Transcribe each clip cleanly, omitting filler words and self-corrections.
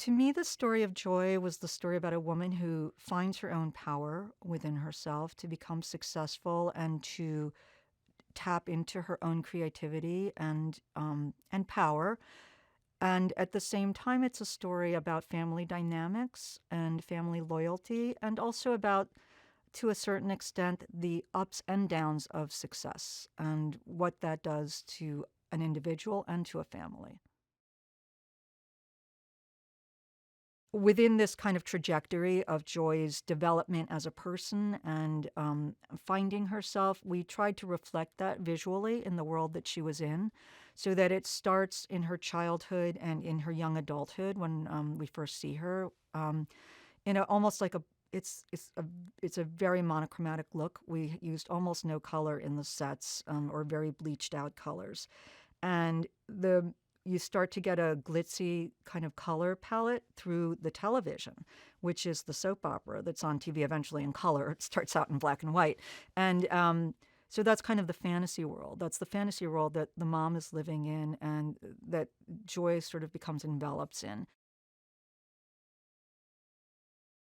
To me, the story of Joy was the story about a woman who finds her own power within herself to become successful and to tap into her own creativity and power. And at the same time, it's a story about family dynamics and family loyalty, and also about, to a certain extent, the ups and downs of success and what that does to an individual and to a family. Within this kind of trajectory of Joy's development as a person and finding herself, we tried to reflect that visually in the world that she was in, so that it starts in her childhood and in her young adulthood when we first see her, in a, almost like a it's a very monochromatic look. We used almost no color in the sets, or very bleached out colors, and the you start to get a glitzy kind of color palette through the television, which is the soap opera that's on TV eventually in color. It starts out in black and white. And so that's kind of the fantasy world. That's the fantasy world that the mom is living in and that Joy sort of becomes enveloped in.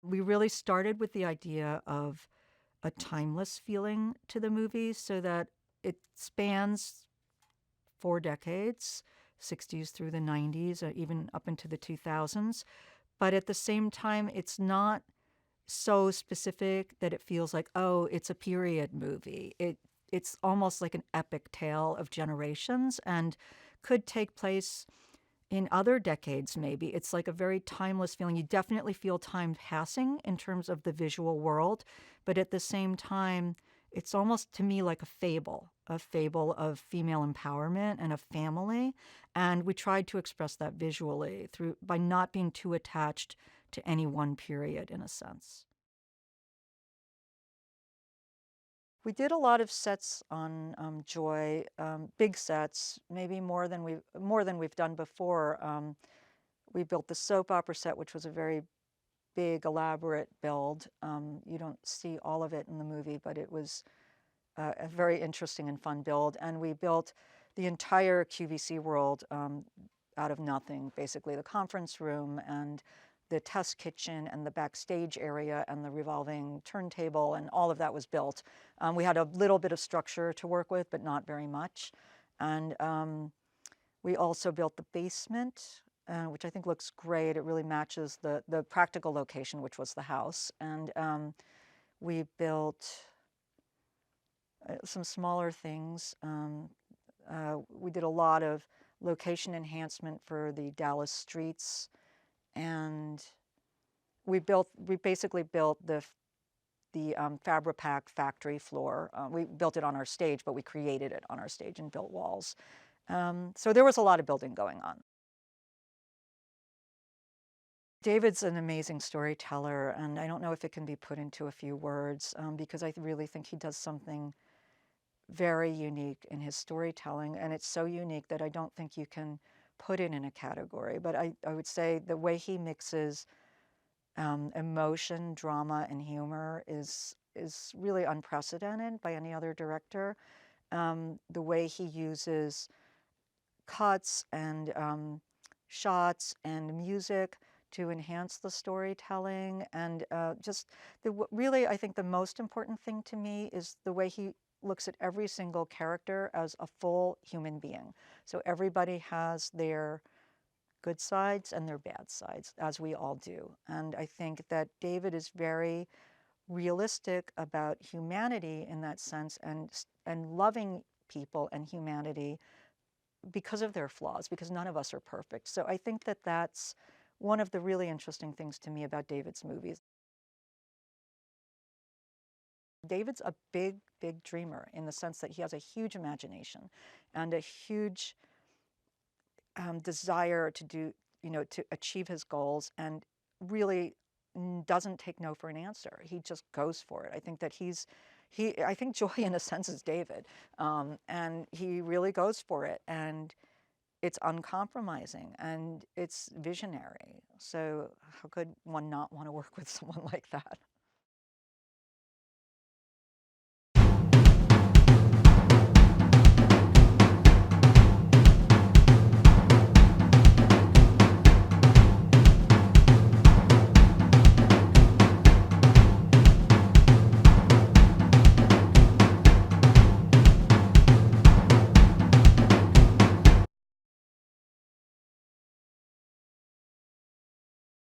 We really started with the idea of a timeless feeling to the movie so that it spans 4 decades, 60s through the 90s, even up into the 2000s. But at the same time, it's not so specific that it feels like, oh, it's a period movie. It's almost like an epic tale of generations and could take place in other decades, maybe. It's like a very timeless feeling. You definitely feel time passing in terms of the visual world, but at the same time, it's almost to me like a fable of female empowerment and of family. And we tried to express that visually through by not being too attached to any one period in a sense. We did a lot of sets on Joy, big sets, maybe more than we've done before. We built the soap opera set, which was a very big, elaborate build. You don't see all of it in the movie, but it was a very interesting and fun build. And we built the entire QVC world out of nothing, basically the conference room and the test kitchen and the backstage area and the revolving turntable, and all of that was built. We had a little bit of structure to work with, but not very much. And we also built the basement, which I think looks great. It really matches the practical location, which was the house. And we built some smaller things. We did a lot of location enhancement for the Dallas streets, and we basically built the Fabri-Pak factory floor. We built it on our stage, but we created it on our stage and built walls. So there was a lot of building going on. David's an amazing storyteller, and I don't know if it can be put into a few words, because I really think he does something very unique in his storytelling, and it's so unique that I don't think you can put it in a category. But I would say the way he mixes emotion, drama, and humor is really unprecedented by any other director. The way he uses cuts and shots and music to enhance the storytelling, and just really, I think the most important thing to me is the way he looks at every single character as a full human being. So everybody has their good sides and their bad sides, as we all do. And I think that David is very realistic about humanity in that sense, and loving people and humanity because of their flaws, because none of us are perfect. So I think that that's one of the really interesting things to me about David's movies. David's a big, big dreamer in the sense that he has a huge imagination and a huge desire to do, to achieve his goals, and really doesn't take no for an answer. He just goes for it. I think that I think Joy in a sense is David, and he really goes for it, and it's uncompromising and it's visionary. So how could one not want to work with someone like that?